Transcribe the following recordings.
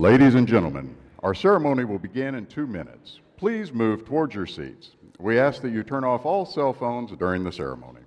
Ladies and gentlemen, our ceremony will begin in 2 minutes. Please move towards your seats. We ask that you turn off all cell phones during the ceremony.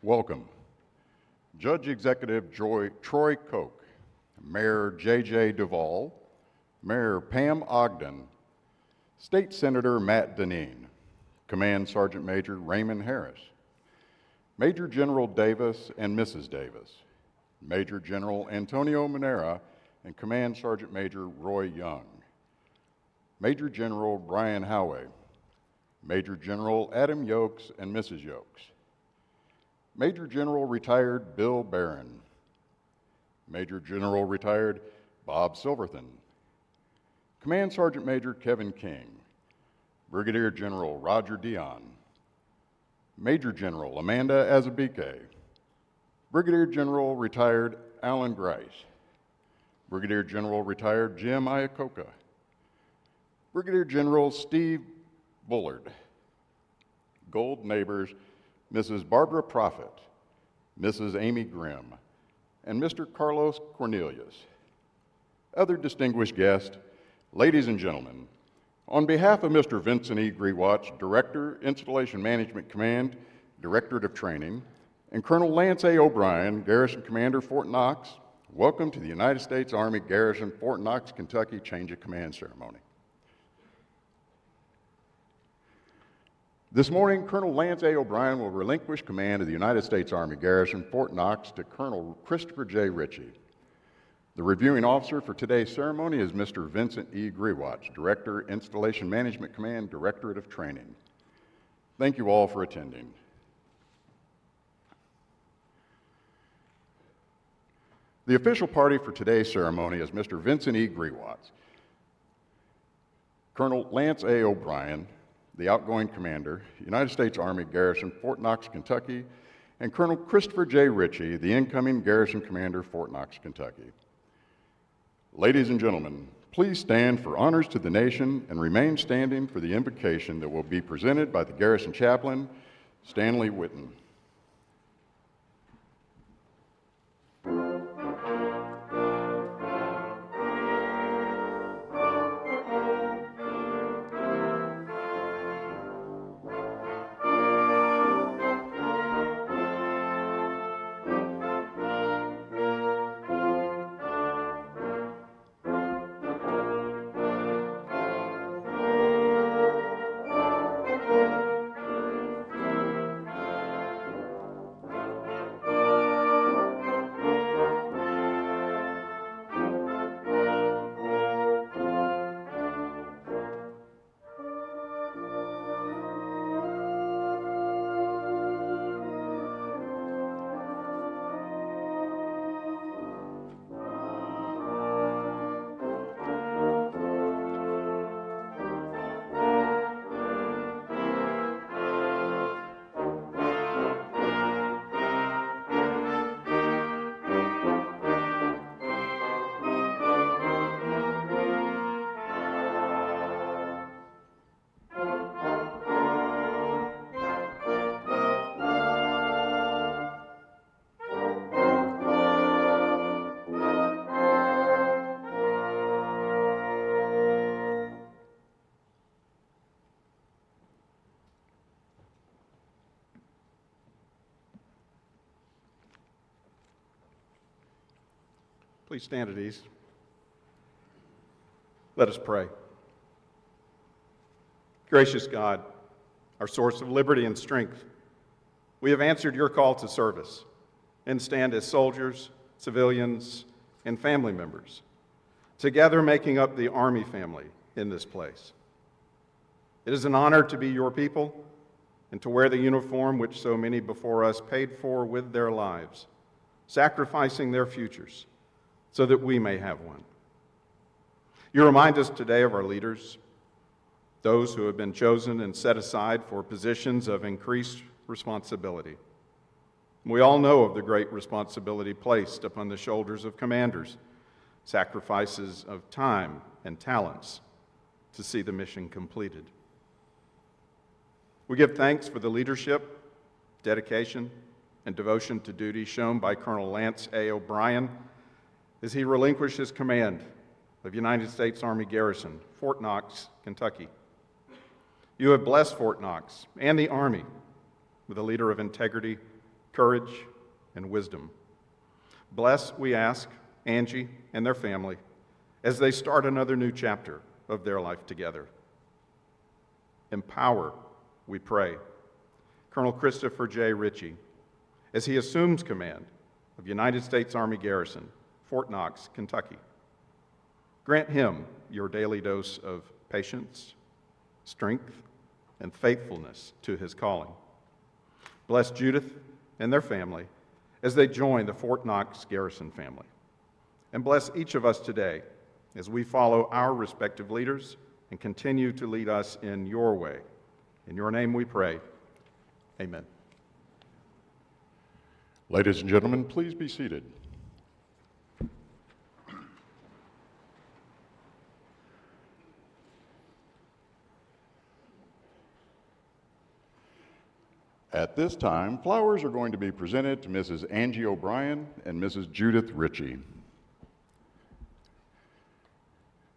Welcome, Judge Executive Troy Koch, Mayor J.J. Duvall, Mayor Pam Ogden, State Senator Matt Deneen, Command Sergeant Major Raymond Harris, Major General Davis and Mrs. Davis, Major General Antonio Manera and Command Sergeant Major Roy Young, Major General Brian Howey, Major General Adam Yokes and Mrs. Yokes, Major General Retired Bill Barron, Major General Retired Bob Silverton, Command Sergeant Major Kevin King, Brigadier General Roger Dion, Major General Amanda Azabike, Brigadier General Retired Alan Grice, Brigadier General Retired Jim Iacocca, Brigadier General Steve Bullard, Gold Neighbors Mrs. Barbara Prophet, Mrs. Amy Grimm, and Mr. Carlos Cornelius. Other distinguished guests, ladies and gentlemen, on behalf of Mr. Vincent E. Grewatch, Director, Installation Management Command, Directorate of Training, and Colonel Lance A. O'Brien, Garrison Commander, Fort Knox, welcome to the United States Army Garrison, Fort Knox, Kentucky Change of Command Ceremony. This morning, Colonel Lance A. O'Brien will relinquish command of the United States Army Garrison, Fort Knox, to Colonel Christopher J. Ritchie. The reviewing officer for today's ceremony is Mr. Vincent E. Grewatch, Director, Installation Management Command, Directorate of Training. Thank you all for attending. The official party for today's ceremony is Mr. Vincent E. Grewatch, Colonel Lance A. O'Brien, the outgoing commander, United States Army Garrison, Fort Knox, Kentucky, and Colonel Christopher J. Ritchie, the incoming Garrison Commander, Fort Knox, Kentucky. Ladies and gentlemen, please stand for honors to the nation and remain standing for the invocation that will be presented by the Garrison Chaplain, Stanley Witten. Please stand at ease. Let us pray. Gracious God, our source of liberty and strength, we have answered your call to service and stand as soldiers, civilians, and family members, together making up the Army family in this place. It is an honor to be your people and to wear the uniform which so many before us paid for with their lives, sacrificing their futures so that we may have one. You remind us today of our leaders, those who have been chosen and set aside for positions of increased responsibility. We all know of the great responsibility placed upon the shoulders of commanders, sacrifices of time and talents to see the mission completed. We give thanks for the leadership, dedication, and devotion to duty shown by Colonel Lance A. O'Brien as he relinquished his command of United States Army Garrison, Fort Knox, Kentucky. You have blessed Fort Knox and the Army with a leader of integrity, courage, and wisdom. Bless, we ask, Angie and their family as they start another new chapter of their life together. Empower, we pray, Colonel Christopher J. Ritchie as he assumes command of United States Army Garrison, Fort Knox, Kentucky. Grant him your daily dose of patience, strength, and faithfulness to his calling. Bless Judith and their family as they join the Fort Knox Garrison family. And bless each of us today as we follow our respective leaders and continue to lead us in your way. In your name we pray. Amen. Ladies and gentlemen, please be seated. At this time, flowers are going to be presented to Mrs. Angie O'Brien and Mrs. Judith Ritchie.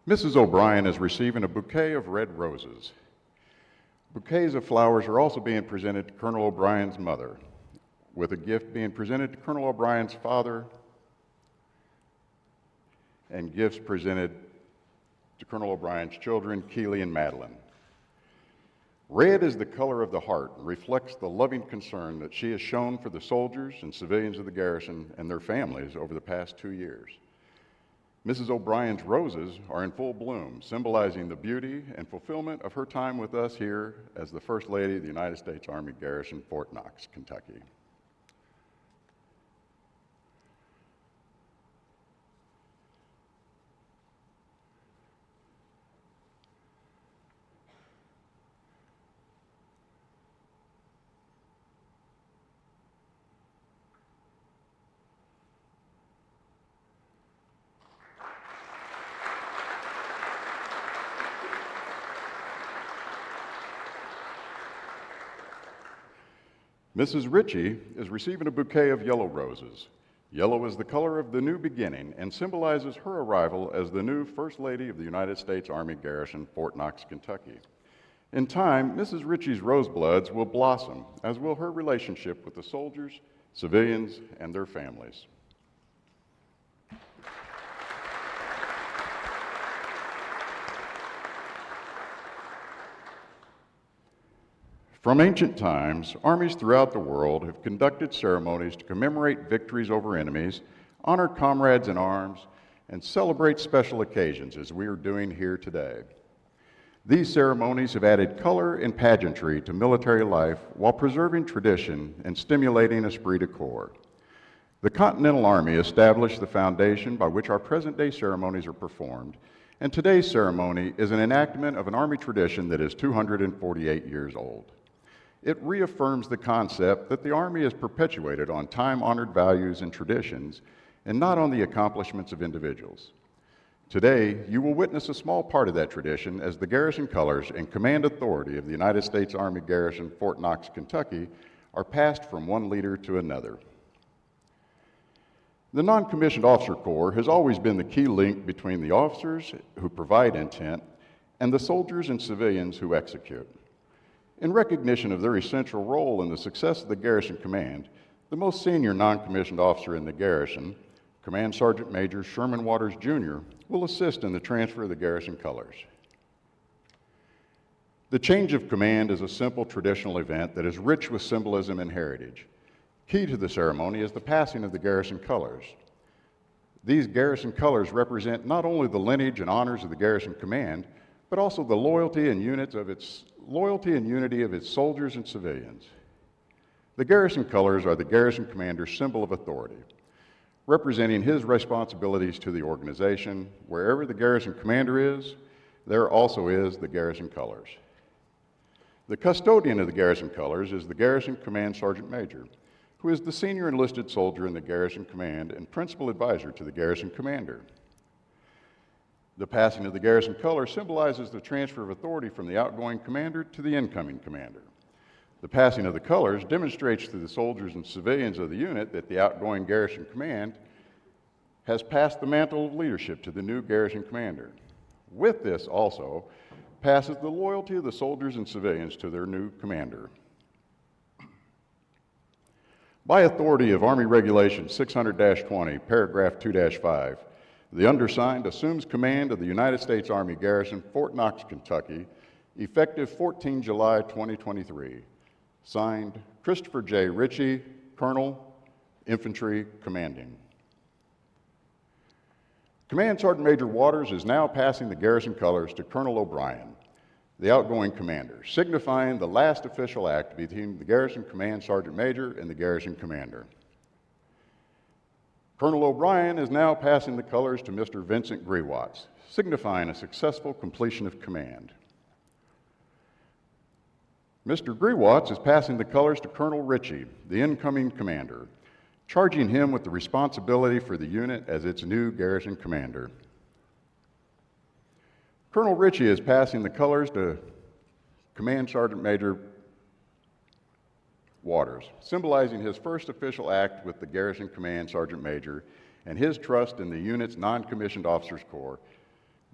Mrs. O'Brien is receiving a bouquet of red roses. Bouquets of flowers are also being presented to Colonel O'Brien's mother, with a gift being presented to Colonel O'Brien's father, and gifts presented to Colonel O'Brien's children, Keely and Madeline. Red is the color of the heart and reflects the loving concern that she has shown for the soldiers and civilians of the garrison and their families over the past 2 years. Mrs. O'Brien's roses are in full bloom, symbolizing the beauty and fulfillment of her time with us here as the First Lady of the United States Army Garrison, Fort Knox, Kentucky. Mrs. Ritchie is receiving a bouquet of yellow roses. Yellow is the color of the new beginning and symbolizes her arrival as the new First Lady of the United States Army Garrison, Fort Knox, Kentucky. In time, Mrs. Ritchie's rosebuds will blossom, as will her relationship with the soldiers, civilians, and their families. From ancient times, armies throughout the world have conducted ceremonies to commemorate victories over enemies, honor comrades in arms, and celebrate special occasions as we are doing here today. These ceremonies have added color and pageantry to military life while preserving tradition and stimulating esprit de corps. The Continental Army established the foundation by which our present-day ceremonies are performed, and today's ceremony is an enactment of an Army tradition that is 248 years old. It reaffirms the concept that the Army is perpetuated on time-honored values and traditions, and not on the accomplishments of individuals. Today, you will witness a small part of that tradition as the garrison colors and command authority of the United States Army Garrison, Fort Knox, Kentucky, are passed from one leader to another. The Non-Commissioned Officer Corps has always been the key link between the officers who provide intent and the soldiers and civilians who execute. In recognition of their essential role in the success of the Garrison Command, the most senior non-commissioned officer in the garrison, Command Sergeant Major Sherman Waters, Jr. will assist in the transfer of the garrison colors. The change of command is a simple traditional event that is rich with symbolism and heritage. Key to the ceremony is the passing of the garrison colors. These garrison colors represent not only the lineage and honors of the garrison command, but also the loyalty and unity of its soldiers and civilians. The garrison colors are the garrison commander's symbol of authority, representing his responsibilities to the organization. Wherever the garrison commander is, there also is the garrison colors. The custodian of the garrison colors is the Garrison Command Sergeant Major, who is the senior enlisted soldier in the garrison command and principal advisor to the garrison commander. The passing of the garrison colors symbolizes the transfer of authority from the outgoing commander to the incoming commander. The passing of the colors demonstrates to the soldiers and civilians of the unit that the outgoing garrison command has passed the mantle of leadership to the new garrison commander. With this also passes the loyalty of the soldiers and civilians to their new commander. By authority of Army Regulation 600-20, paragraph 2-5, the undersigned assumes command of the United States Army Garrison, Fort Knox, Kentucky, effective 14 July 2023. Signed, Christopher J. Ritchie, Colonel, Infantry Commanding. Command Sergeant Major Waters is now passing the garrison colors to Colonel O'Brien, the outgoing commander, signifying the last official act between the Garrison Command Sergeant Major and the garrison commander. Colonel O'Brien is now passing the colors to Mr. Vincent Grewatts, signifying a successful completion of command. Mr. Grewatts is passing the colors to Colonel Ritchie, the incoming commander, charging him with the responsibility for the unit as its new garrison commander. Colonel Ritchie is passing the colors to Command Sergeant Major Waters, symbolizing his first official act with the Garrison Command Sergeant Major and his trust in the unit's non-commissioned officers corps,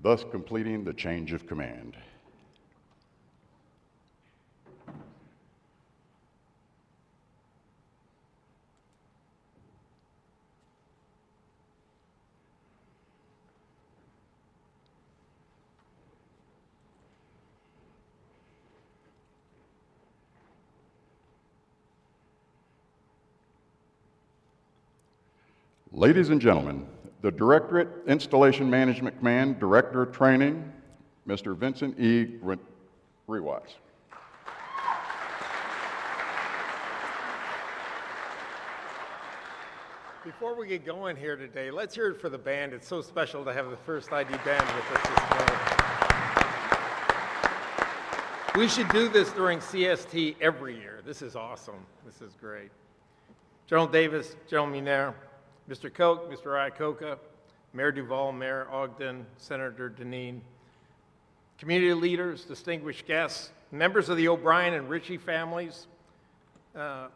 thus completing the change of command. Ladies and gentlemen, the Directorate Installation Management Command Director of Training, Mr. Vincent E. Grewatts. Before we get going here today, let's hear it for the band. It's so special to have the First ID Band with us this morning. We should do this during CST every year. This is awesome. This is great. General Davis, General Munir, Mr. Koch, Mr. Iacocca, Mayor Duvall, Mayor Ogden, Senator Deneen, community leaders, distinguished guests, members of the O'Brien and Ritchie families,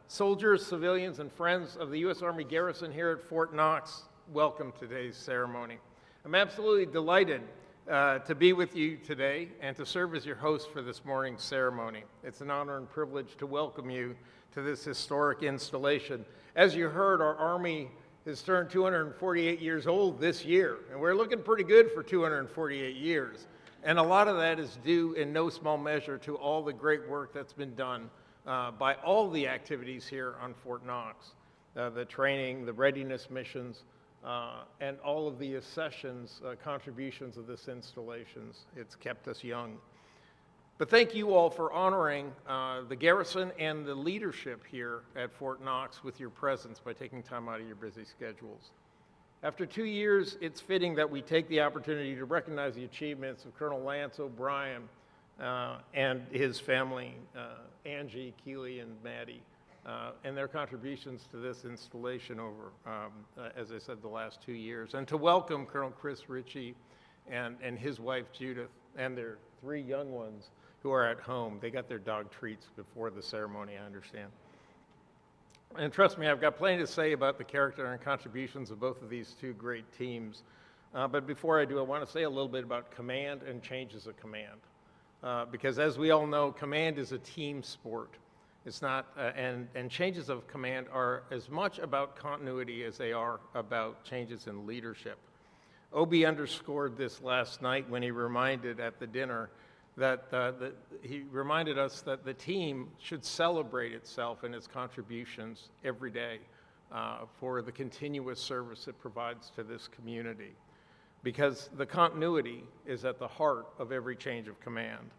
soldiers, civilians, and friends of the U.S. Army Garrison here at Fort Knox, welcome to today's ceremony. I'm absolutely delighted to be with you today and to serve as your host for this morning's ceremony. It's an honor and privilege to welcome you to this historic installation. As you heard, our Army has turned 248 years old this year, and we're looking pretty good for 248 years. And a lot of that is due in no small measure to all the great work that's been done by all the activities here on Fort Knox, the training, the readiness missions, and all of the accessions, contributions of this installations. It's kept us young. But thank you all for honoring the garrison and the leadership here at Fort Knox with your presence by taking time out of your busy schedules. After 2 years, it's fitting that we take the opportunity to recognize the achievements of Colonel Lance O'Brien and his family, Angie, Keeley, and Maddie, and their contributions to this installation over, as I said, the last 2 years. And to welcome Colonel Chris Ritchie and his wife, Judith, and their 3 young ones who are at home. They got their dog treats before the ceremony, I understand. And trust me, I've got plenty to say about the character and contributions of both of these 2 great teams. But before I do, I want to say a little bit about command and changes of command. Because as we all know, command is a team sport. It's not, and changes of command are as much about continuity as they are about changes in leadership. OB underscored this last night when he reminded at the dinner that he reminded us that the team should celebrate itself and its contributions every day for the continuous service it provides to this community, because the continuity is at the heart of every change of command.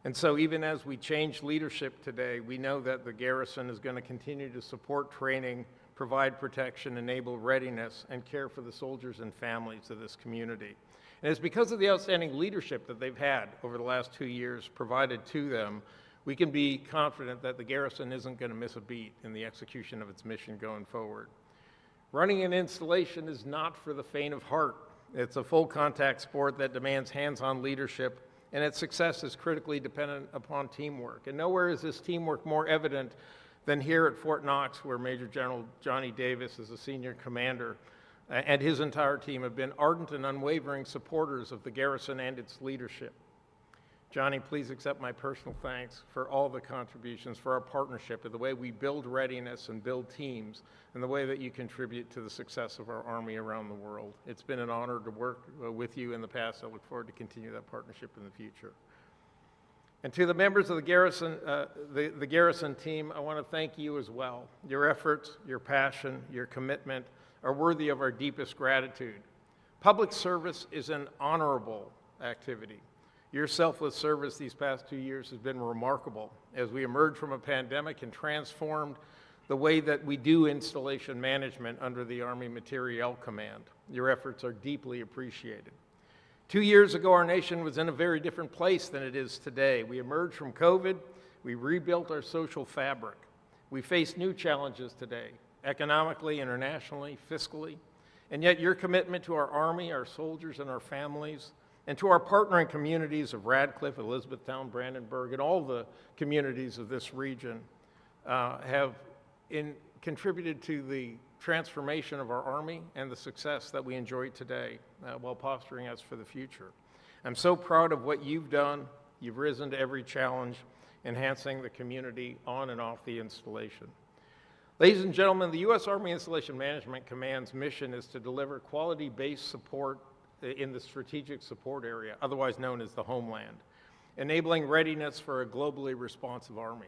And so even as we change leadership today, we know that the Garrison is going to continue to support training, provide protection, enable readiness, and care for the soldiers and families of this community. And it's because of the outstanding leadership that they've had over the last 2 years provided to them, we can be confident that the Garrison isn't going to miss a beat in the execution of its mission going forward. Running an installation is not for the faint of heart. It's a full contact sport that demands hands-on leadership, and its success is critically dependent upon teamwork. And nowhere is this teamwork more evident than here at Fort Knox, where Major General Johnny Davis is a senior commander, and his entire team have been ardent and unwavering supporters of the Garrison and its leadership. Johnny, please accept my personal thanks for all the contributions, for our partnership, and the way we build readiness and build teams, and the way that you contribute to the success of our Army around the world. It's been an honor to work with you in the past. I look forward to continue that partnership in the future. And to the members of the Garrison team, I want to thank you as well. Your efforts, your passion, your commitment are worthy of our deepest gratitude. Public service is an honorable activity. Your selfless service these past 2 years has been remarkable as we emerged from a pandemic and transformed the way that we do installation management under the Army Materiel Command. Your efforts are deeply appreciated. 2 years ago, our nation was in a very different place than it is today. We emerged from COVID, we rebuilt our social fabric. We face new challenges today, economically, internationally, fiscally, and yet your commitment to our Army, our soldiers, and our families, and to our partnering communities of Radcliffe, Elizabethtown, Brandenburg, and all the communities of this region have contributed to the transformation of our Army and the success that we enjoy today while posturing us for the future. I'm so proud of what you've done. You've risen to every challenge, enhancing the community on and off the installation. Ladies and gentlemen, the U.S. Army Installation Management Command's mission is to deliver quality-based support in the strategic support area, otherwise known as the homeland, enabling readiness for a globally responsive Army.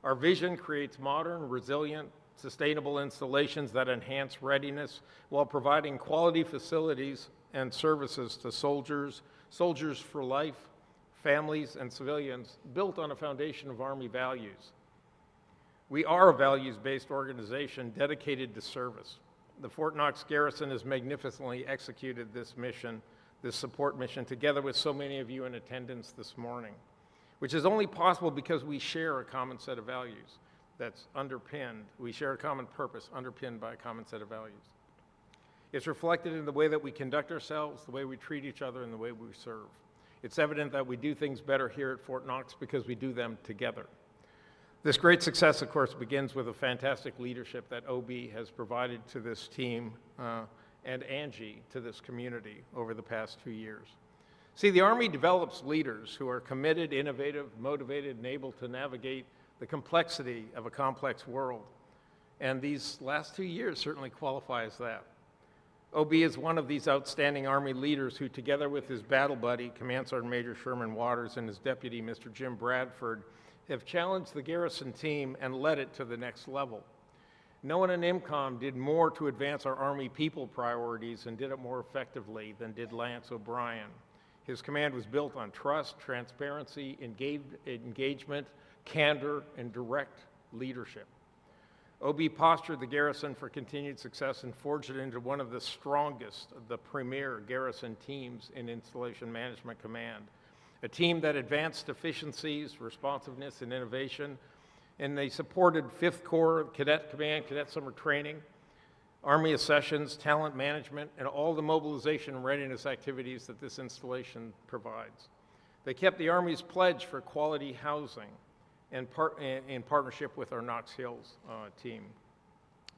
Our vision creates modern, resilient, sustainable installations that enhance readiness while providing quality facilities and services to soldiers, soldiers for life, families, and civilians built on a foundation of Army values. We are a values-based organization dedicated to service. The Fort Knox Garrison has magnificently executed this mission, this support mission, together with so many of you in attendance this morning, which is only possible because we share a common set of values that's underpinned. We share a common purpose underpinned by a common set of values. It's reflected in the way that we conduct ourselves, the way we treat each other, and the way we serve. It's evident that we do things better here at Fort Knox because we do them together. This great success, of course, begins with a fantastic leadership that OB has provided to this team and Angie to this community over the past 2 years. See, the Army develops leaders who are committed, innovative, motivated, and able to navigate the complexity of a complex world. And these last 2 years certainly qualify as that. OB is one of these outstanding Army leaders who, together with his battle buddy, Command Sergeant Major Sherman Waters, and his deputy, Mr. Jim Bradford, have challenged the Garrison team and led it to the next level. No one in IMCOM did more to advance our Army people priorities and did it more effectively than did Lance O'Brien. His command was built on trust, transparency, engagement, candor, and direct leadership. OB postured the Garrison for continued success and forged it into one of the strongest, the premier Garrison teams in Installation Management Command. A team that advanced efficiencies, responsiveness, and innovation, and they supported 5th Corps Cadet Command, Cadet Summer Training, Army accessions, talent management, and all the mobilization and readiness activities that this installation provides. They kept the Army's pledge for quality housing in partnership with our Knox Hills team.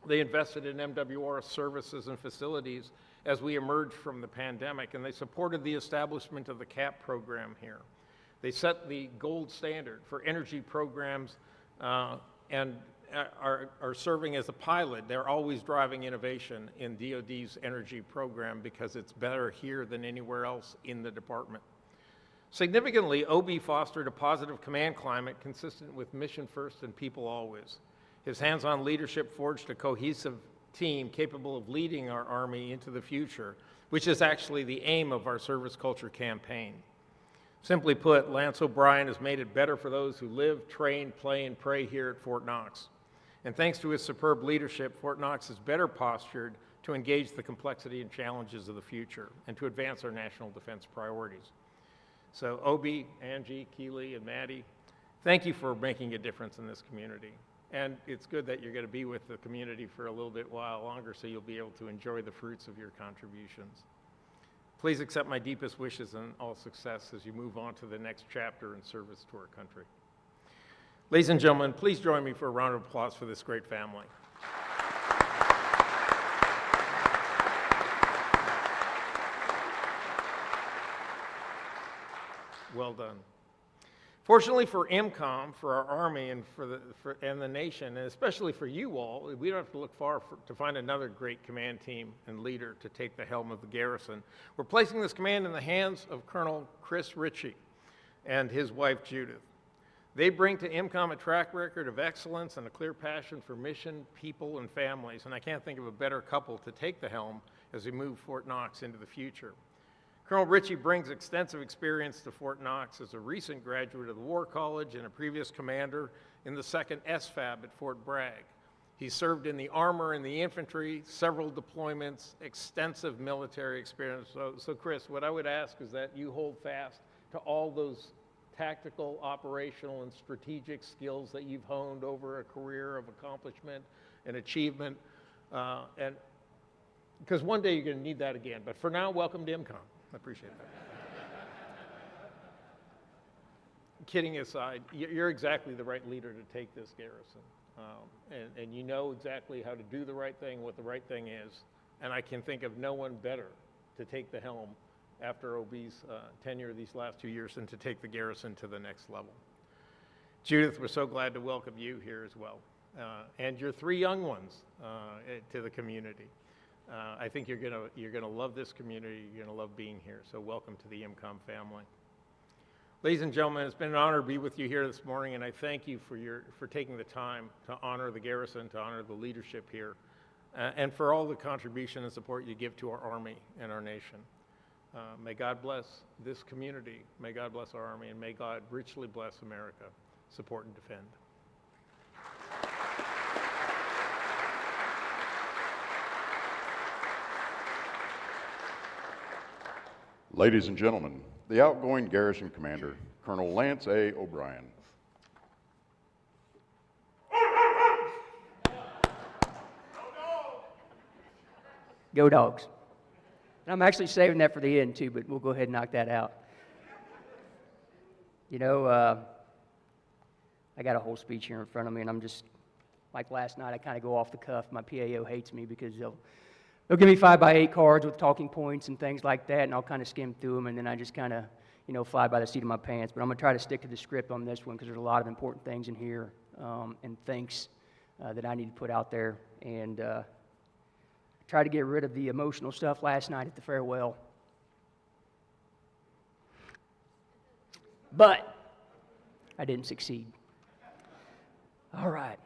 They invested in MWR services and facilities as we emerged from the pandemic, and they supported the establishment of the CAP program here. They set the gold standard for energy programs and are serving as a pilot. They're always driving innovation in DoD's energy program because it's better here than anywhere else in the department. Significantly, OB fostered a positive command climate consistent with mission first and people always. His hands-on leadership forged a cohesive team capable of leading our Army into the future, which is actually the aim of our service culture campaign. Simply put, Lance O'Brien has made it better for those who live, train, play, and pray here at Fort Knox. And thanks to his superb leadership, Fort Knox is better postured to engage the complexity and challenges of the future and to advance our national defense priorities. So Obi, Angie, Keely, and Maddie, thank you for making a difference in this community. And it's good that you're going to be with the community for a little bit while longer so you'll be able to enjoy the fruits of your contributions. Please accept my deepest wishes and all success as you move on to the next chapter in service to our country. Ladies and gentlemen, please join me for a round of applause for this great family. Well done. Fortunately for IMCOM, for our Army, and and the nation, and especially for you all, we don't have to look far to find another great command team and leader to take the helm of the Garrison. We're placing this command in the hands of Colonel Chris Ritchie and his wife Judith. They bring to IMCOM a track record of excellence and a clear passion for mission, people, and families, and I can't think of a better couple to take the helm as we move Fort Knox into the future. Colonel Ritchie brings extensive experience to Fort Knox as a recent graduate of the War College and a previous commander in the 2nd SFAB at Fort Bragg. He served in the armor and the infantry, several deployments, extensive military experience. So Chris, what I would ask is that you hold fast to all those tactical, operational, and strategic skills that you've honed over a career of accomplishment and achievement. And because one day you're going to need that again. But for now, welcome to IMCOM. I appreciate that. Kidding aside, you're exactly the right leader to take this garrison. And you know exactly how to do the right thing, what the right thing is. And I can think of no one better to take the helm after OB's tenure these last 2 years and to take the garrison to the next level. Judith, we're so glad to welcome you here as well. And your 3 young ones to the community. I think you're gonna love this community. You're gonna love being here. So welcome to the IMCOM family. Ladies and gentlemen, it's been an honor to be with you here this morning, and I thank you for taking the time to honor the garrison, to honor the leadership here, and for all the contribution and support you give to our Army and our nation. May God bless this community. May God bless our Army, and may God richly bless America. Support and defend. Ladies and gentlemen, the outgoing garrison commander, Colonel Lance A. O'Brien. Go Dogs. And I'm actually saving that for the end too, but we'll go ahead and knock that out. You know, I got a whole speech here in front of me, and I'm just, like last night, I kind of go off the cuff. My PAO hates me because they'll give me 5x8 cards with talking points and things like that, and I'll kind of skim through them, and then I just kind of, you know, fly by the seat of my pants. But I'm going to try to stick to the script on this one because there's a lot of important things in here and things that I need to put out there. And try to get rid of the emotional stuff last night at the farewell. But I didn't succeed. All right.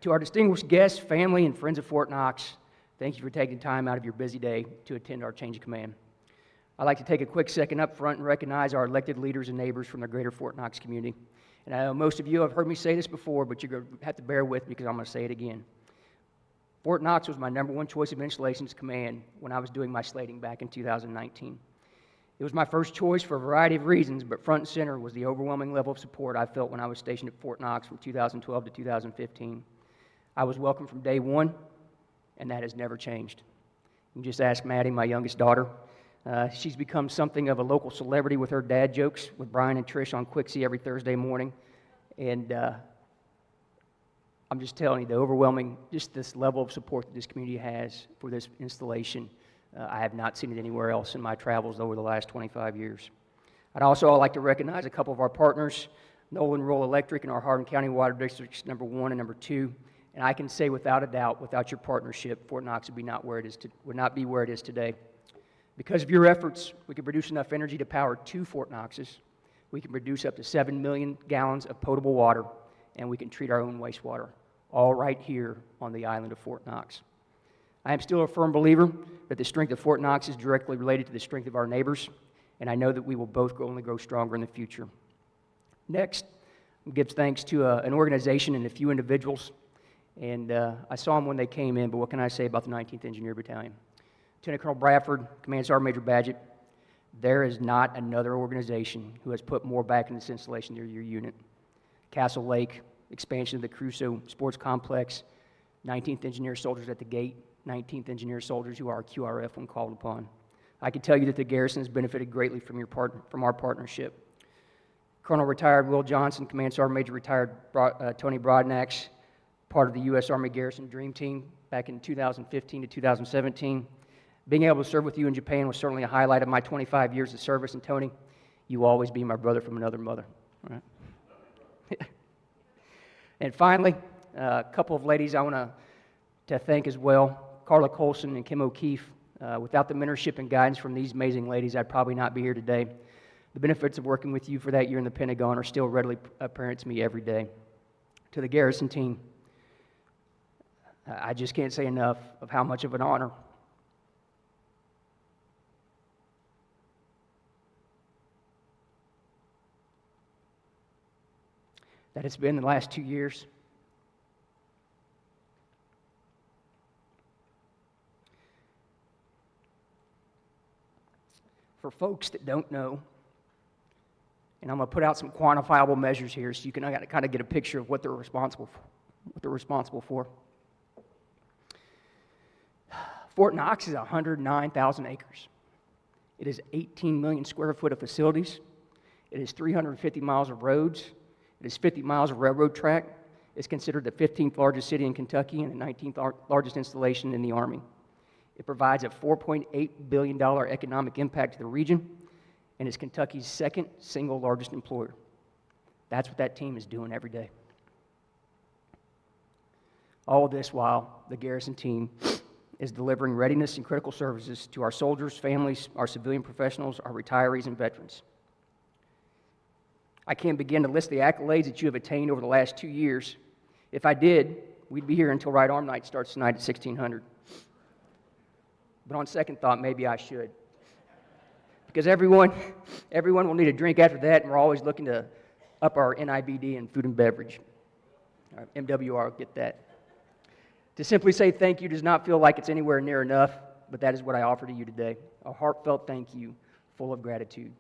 To our distinguished guests, family, and friends of Fort Knox, thank you for taking time out of your busy day to attend our change of command. I'd like to take a quick second up front and recognize our elected leaders and neighbors from the greater Fort Knox community. And I know most of you have heard me say this before, but you're going to have to bear with me because I'm going to say it again. Fort Knox was my #1 choice of installations command when I was doing my slating back in 2019. It was my first choice for a variety of reasons, but front and center was the overwhelming level of support I felt when I was stationed at Fort Knox from 2012 to 2015. I was welcome from day one, and that has never changed. You can just ask Maddie, my youngest daughter. She's become something of a local celebrity with her dad jokes with Brian and Trish on Quixie every Thursday morning. And I'm just telling you, the overwhelming, just this level of support that this community has for this installation, I have not seen it anywhere else in my travels over the last 25 years. I'd also like to recognize a couple of our partners, Nolan Rural Electric, and our Hardin County Water Districts number 1 and number 2. And I can say without a doubt, without your partnership, Fort Knox would not be where it is today. Because of your efforts, we can produce enough energy to power 2 Fort Knoxes. We can produce up to 7 million gallons of potable water, and we can treat our own wastewater, all right here on the island of Fort Knox. I am still a firm believer that the strength of Fort Knox is directly related to the strength of our neighbors, and I know that we will both only grow stronger in the future. Next, I'll give thanks to an organization and a few individuals, and I saw them when they came in, but what can I say about the 19th Engineer Battalion? Lieutenant Colonel Bradford, Command Sergeant Major Badgett, there is not another organization who has put more back in this installation than your unit. Castle Lake, expansion of the Crusoe Sports Complex, 19th Engineer soldiers at the gate, 19th Engineer soldiers who are QRF when called upon. I can tell you that the Garrison has benefited greatly from our partnership. Colonel Retired Will Johnson, Command Sergeant Major Retired Tony Broadnax, part of the U.S. Army Garrison Dream Team back in 2015 to 2017. Being able to serve with you in Japan was certainly a highlight of my 25 years of service, and Tony, you will always be my brother from another mother. All right? And finally, a couple of ladies I want to thank as well, Carla Colson and Kim O'Keefe. Without the mentorship and guidance from these amazing ladies, I'd probably not be here today. The benefits of working with you for that year in the Pentagon are still readily apparent to me every day. To the Garrison team, I just can't say enough of how much of an honor that it's been the last 2 years. For folks that don't know, and I'm going to put out some quantifiable measures here so you can kind of get a picture of what they're responsible for. Fort Knox is 109,000 acres. It is 18 million square foot of facilities. It is 350 miles of roads. It is 50 miles of railroad track. It's considered the 15th largest city in Kentucky and the 19th largest installation in the Army. It provides a $4.8 billion economic impact to the region and is Kentucky's second single largest employer. That's what that team is doing every day. All of this while the Garrison team is delivering readiness and critical services to our soldiers, families, our civilian professionals, our retirees, and veterans. I can't begin to list the accolades that you have attained over the last 2 years. If I did, we'd be here until Right Arm Night starts tonight at 1600. But on second thought, maybe I should. Because everyone will need a drink after that, and we're always looking to up our NIBD and food and beverage. All right, MWR, get that. To simply say thank you does not feel like it's anywhere near enough, but that is what I offer to you today. A heartfelt thank you, full of gratitude.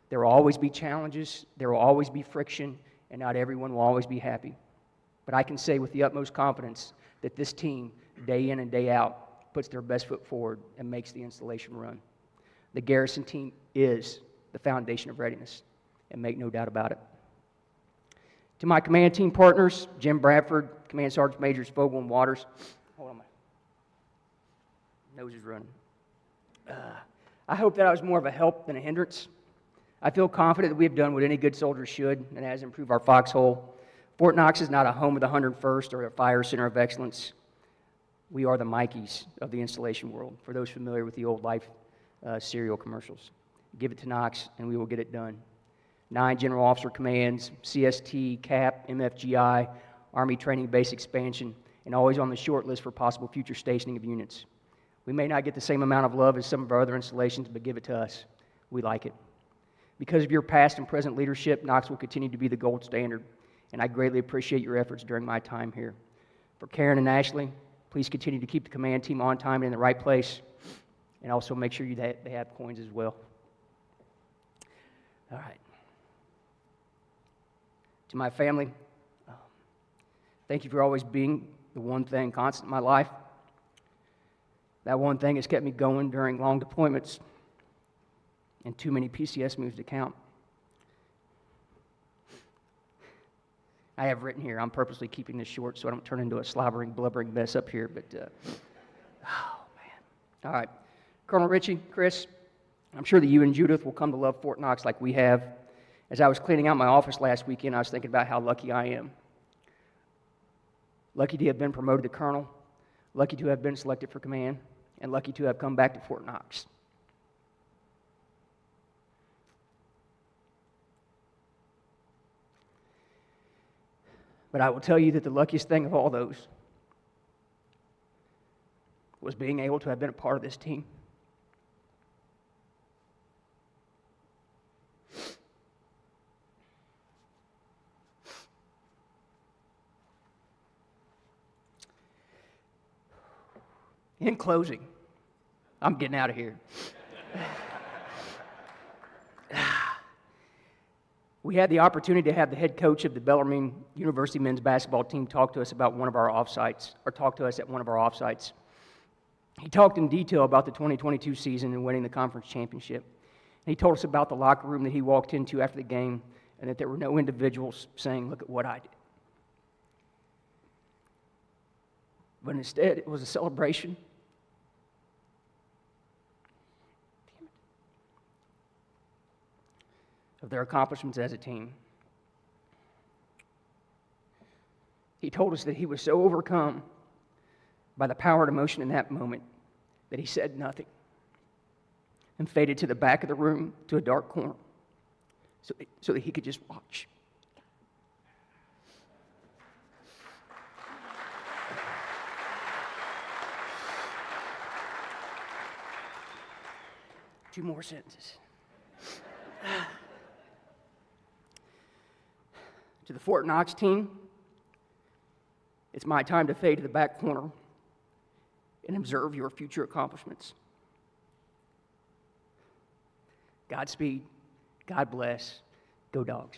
There will always be challenges, there will always be friction, and not everyone will always be happy. But I can say with the utmost confidence that this team, day in and day out, puts their best foot forward and makes the installation run. The Garrison team is the foundation of readiness, and make no doubt about it. To my command team partners, Jim Bradford, Command Sergeant Majors Vogel and Waters. Hold on, my nose is running. I hope that I was more of a help than a hindrance. I feel confident that we have done what any good soldier should, and that has improved our foxhole. Fort Knox is not a home of the 101st or a fire center of excellence. We are the Mikeys of the installation world, for those familiar with the old Life cereal commercials. Give it to Knox, and we will get it done. 9 general officer commands, CST, CAP, MFGI, Army Training Base expansion, and always on the short list for possible future stationing of units. We may not get the same amount of love as some of our other installations, but give it to us. We like it. Because of your past and present leadership, Knox will continue to be the gold standard, and I greatly appreciate your efforts during my time here. For Karen and Ashley, please continue to keep the command team on time and in the right place, and also make sure they have coins as well. All right. To my family, thank you for always being the one thing constant in my life. That one thing has kept me going during long deployments and too many PCS moves to count. I have written here, I'm purposely keeping this short so I don't turn into a slobbering, blubbering mess up here, but, oh, man. All right. Colonel Ritchie, Chris, I'm sure that you and Judith will come to love Fort Knox like we have, As I was cleaning out my office last weekend, I was thinking about how lucky I am. Lucky to have been promoted to colonel, lucky to have been selected for command, and lucky to have come back to Fort Knox. But I will tell you that the luckiest thing of all those was being able to have been a part of this team. In closing, I'm getting out of here. We had the opportunity to have the head coach of the Bellarmine University men's basketball team talk to us about one of our offsites, or talk to us at one of our offsites. He talked in detail about the 2022 season and winning the conference championship. And he told us about the locker room that he walked into after the game and that there were no individuals saying, "Look at what I did." But instead, it was a celebration of their accomplishments as a team. He told us that he was so overcome by the power and emotion in that moment that he said nothing and faded to the back of the room to a dark corner so that he could just watch. Two more sentences. To the Fort Knox team, it's my time to fade to the back corner and observe your future accomplishments. Godspeed, God bless, go Dogs.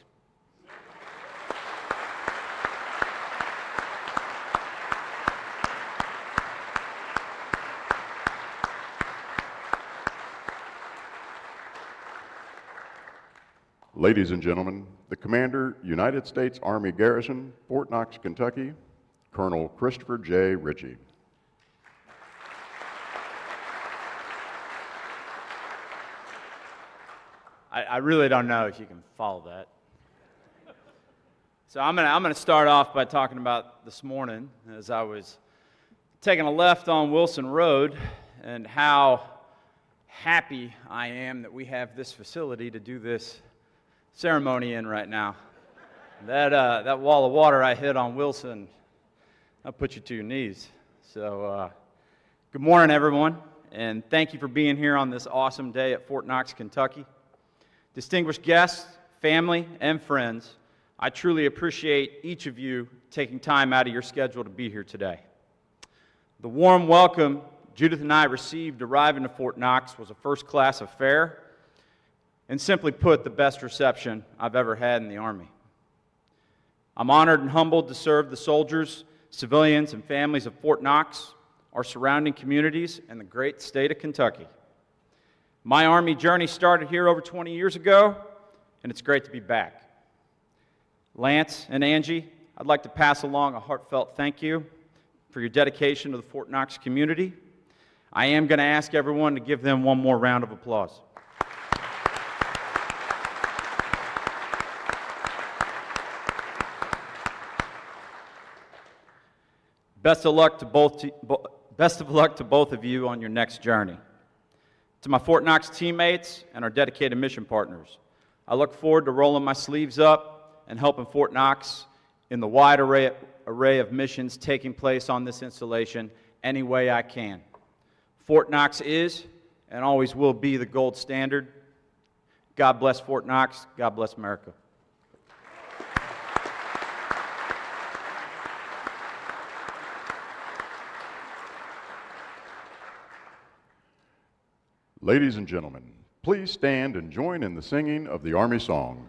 Ladies and gentlemen, the Commander, United States Army Garrison, Fort Knox, Kentucky, Colonel Christopher J. Ritchie. I really don't know if you can follow that. So I'm gonna start off by talking about this morning as I was taking a left on Wilson Road and how happy I am that we have this facility to do this ceremony in right now. That wall of water I hit on Wilson, that'll put you to your knees. So good morning, everyone, and thank you for being here on this awesome day at Fort Knox, Kentucky. Distinguished guests, family, and friends, I truly appreciate each of you taking time out of your schedule to be here today. The warm welcome Judith and I received arriving to Fort Knox was a first-class affair, and simply put, the best reception I've ever had in the Army. I'm honored and humbled to serve the soldiers, civilians, and families of Fort Knox, our surrounding communities, and the great state of Kentucky. My Army journey started here over 20 years ago, and it's great to be back. Lance and Angie, I'd like to pass along a heartfelt thank you for your dedication to the Fort Knox community. I am going to ask everyone to give them one more round of applause. Best of luck to both of you on your next journey. To my Fort Knox teammates and our dedicated mission partners, I look forward to rolling my sleeves up and helping Fort Knox in the wide array of missions taking place on this installation any way I can. Fort Knox is and always will be the gold standard. God bless Fort Knox. God bless America. Ladies and gentlemen, please stand and join in the singing of the Army Song.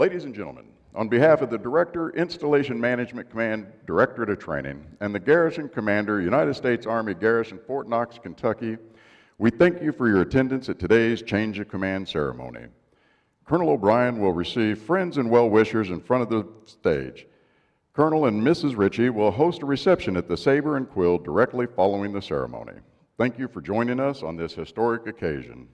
Ladies and gentlemen, on behalf of the Director, Installation Management Command, Directorate of Training, and the Garrison Commander, United States Army Garrison, Fort Knox, Kentucky, we thank you for your attendance at today's Change of Command ceremony. Colonel O'Brien will receive friends and well-wishers in front of the stage. Colonel and Mrs. Ritchie will host a reception at the Sabre and Quill directly following the ceremony. Thank you for joining us on this historic occasion.